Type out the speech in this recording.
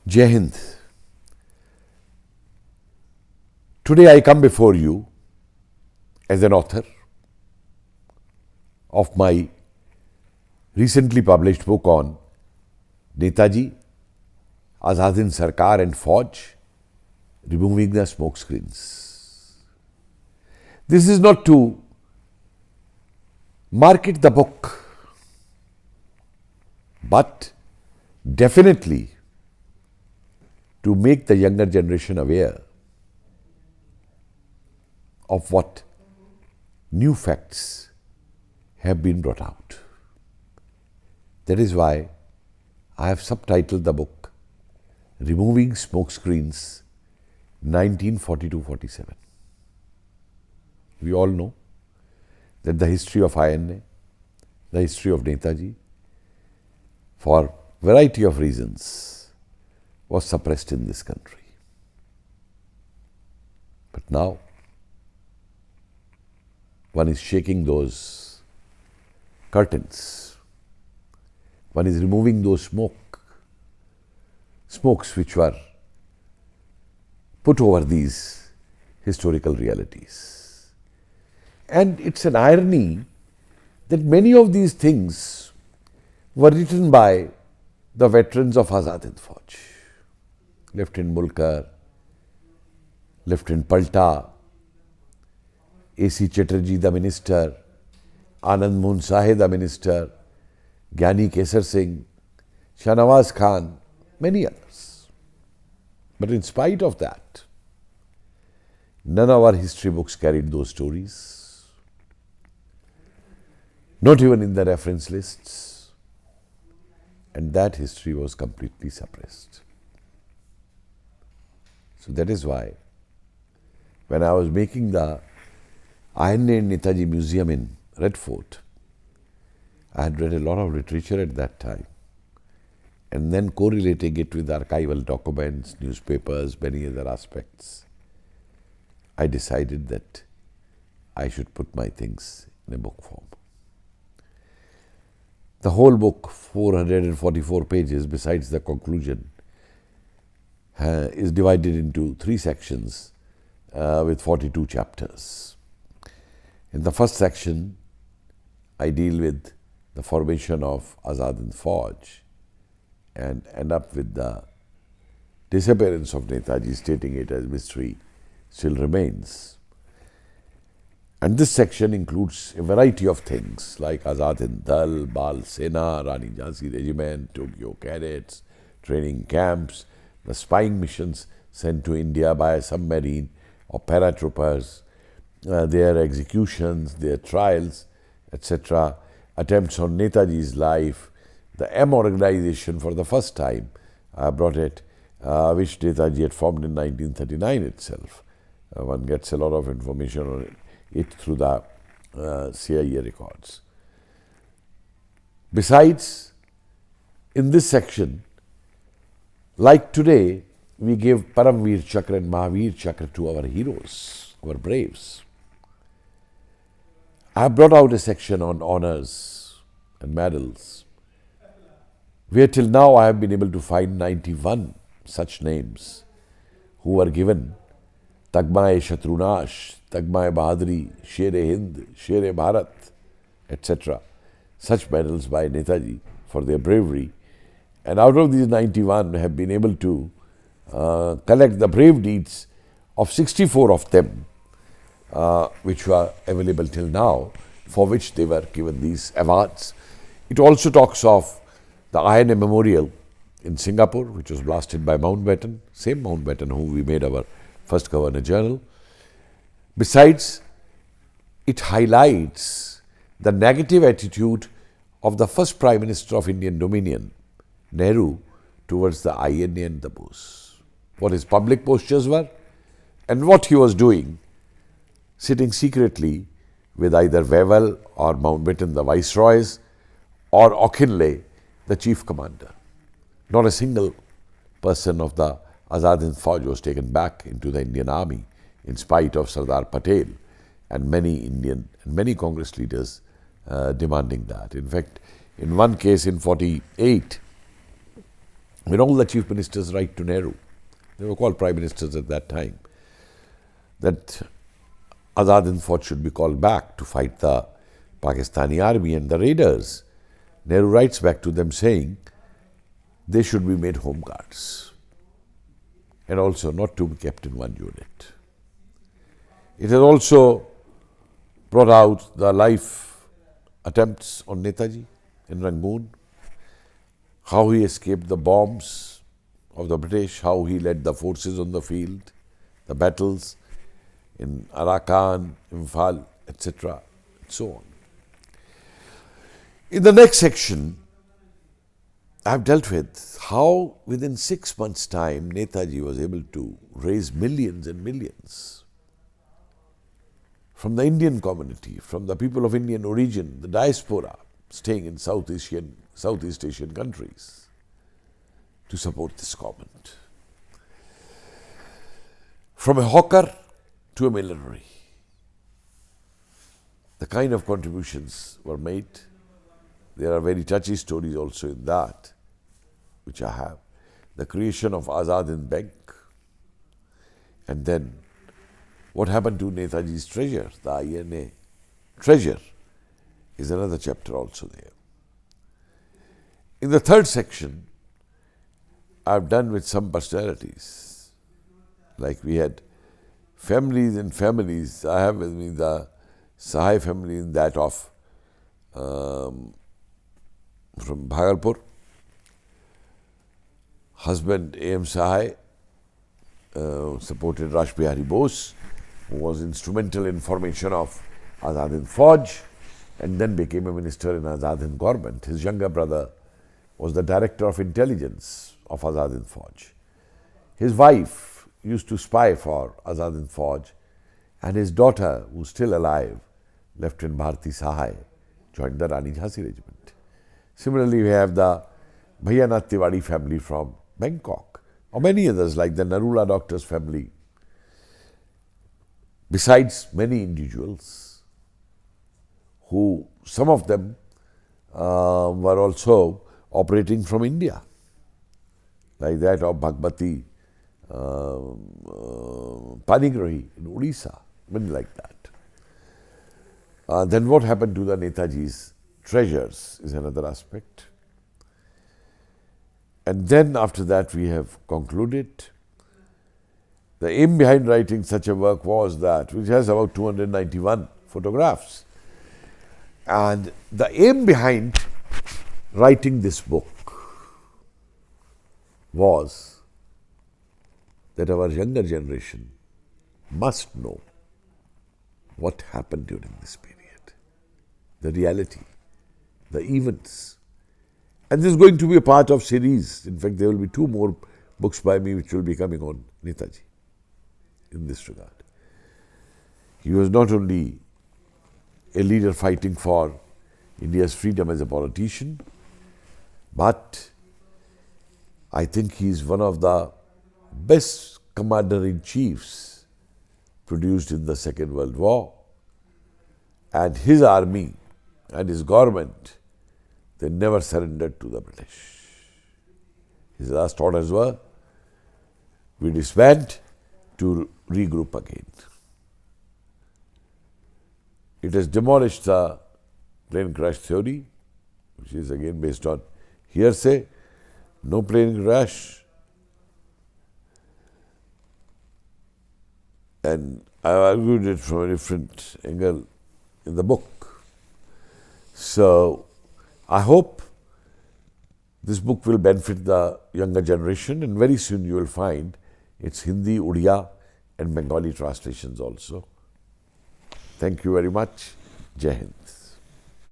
Jai Hind. Today I come before you as an author of my recently published book on Netaji Azad Hind Sarkar and Fauj, removing the smokescreens. This is not to market the book, but definitely to make the younger generation aware of what new facts have been brought out. That is why I have subtitled the book Removing Smokescreens 1942-47. We all know that the history of INA, the history of Netaji, for variety of reasons, was suppressed in this country. But now, one is shaking those curtains. One is removing those smokes which were put over these historical realities. And it's an irony that many of these things were written by the veterans of Azad Hind Fauj. Lieutenant Mulkar, Lieutenant Palta, A.C. Chatterjee the minister, Anand Mohan Sahe the minister, Gyani Kesar Singh, Shahnawaz Khan, many others. But in spite of that, none of our history books carried those stories, not even in the reference lists, and that history was completely suppressed. So that is why, when I was making the INA and Netaji Museum in Red Fort, I had read a lot of literature at that time, and then correlating it with archival documents, newspapers, many other aspects, I decided that I should put my things in a book form. The whole book, 444 pages, besides the conclusion, is divided into 3 sections with 42 chapters. In the first section, I deal with the formation of Azad Hind Fauj and end up with the disappearance of Netaji, stating it as mystery still remains. And this section includes a variety of things like Azad Hind Dal, Bal Sena, Rani Jhansi Regiment, Tokyo Cadets, training camps, the spying missions sent to India by a submarine or paratroopers, their executions, their trials, etc., attempts on Netaji's life, the M organization for the first time, I brought it, which Netaji had formed in 1939 itself. One gets a lot of information on it through the CIA records. Besides, in this section, like today, we give Paramveer Chakra and Mahavir Chakra to our heroes, our braves. I have brought out a section on honors and medals, where till now I have been able to find 91 such names who were given Tagma-e Shatrunash, Tagma-e Bahadri, Sher-e Hind, Sher-e Bharat, etc. Such medals by Netaji for their bravery. And out of these 91 have been able to collect the brave deeds of 64 of them, which were available till now, for which they were given these awards. It also talks of the INA Memorial in Singapore, which was blasted by Mountbatten, same Mountbatten whom we made our first Governor General. Besides, it highlights the negative attitude of the first Prime Minister of Indian Dominion, Nehru, towards the INA and the Bose. What his public postures were and what he was doing, sitting secretly with either Wavell or Mountbatten, the viceroys, or Auchinleigh, the chief commander. Not a single person of the Azad Hind Fauj was taken back into the Indian army in spite of Sardar Patel and many Congress leaders demanding that. In fact, in one case in 48, when all the chief ministers write to Nehru, they were called prime ministers at that time, that Azad Hind Fauj should be called back to fight the Pakistani army and the raiders. Nehru writes back to them saying they should be made home guards and also not to be kept in one unit. It has also brought out the life attempts on Netaji in Rangoon, how he escaped the bombs of the British, how he led the forces on the field, the battles in Arakan, Imphal, etc., and so on. In the next section, I have dealt with how within 6 months' time Netaji was able to raise millions and millions from the Indian community, from the people of Indian origin, the diaspora staying in Southeast Asian countries to support this government. From a hawker to a millionaire, the kind of contributions were made. There are very touchy stories also in that, which I have. The creation of Azad Hind Bank, and then what happened to Netaji's treasure, the INA treasure, is another chapter also there. In the third section, I have done with some personalities. Like we had families and families. I have with me the Sahai family in that of from Bhagalpur. Husband A.M. Sahai supported Raj Bihari Bose, who was instrumental in formation of Azad Hind Fauj and then became a minister in Azad Hind government. His younger brother was the director of intelligence of Azad Hind Fauj. His wife used to spy for Azad Hind Fauj, and his daughter, who is still alive, Lieutenant Bharti Sahai, joined the Rani Jhansi regiment. Similarly, we have the Bhaiyanath Tiwari family from Bangkok, or many others like the Narula doctor's family. Besides many individuals who, some of them were also operating from India, like that of Bhagwati Panigrahi in Odisha, many like that. Then what happened to the Netaji's treasures is another aspect. And then after that we have concluded. The aim behind writing such a work was that, which has about 291 photographs. And the aim behind writing this book was that our younger generation must know what happened during this period, the reality, the events. And this is going to be a part of series. In fact, there will be 2 more books by me which will be coming on Netaji in this regard. He was not only a leader fighting for India's freedom as a politician, but I think he is one of the best commander-in-chiefs produced in the Second World War. And his army and his government, they never surrendered to the British. His last orders were, we disband to regroup again. It has demolished the plane crash theory, which is again based on hearsay, no plane crash. And I argued it from a different angle in the book. So I hope this book will benefit the younger generation, and very soon you will find its Hindi, Odia and Bengali translations also. Thank you very much. Jai Hind.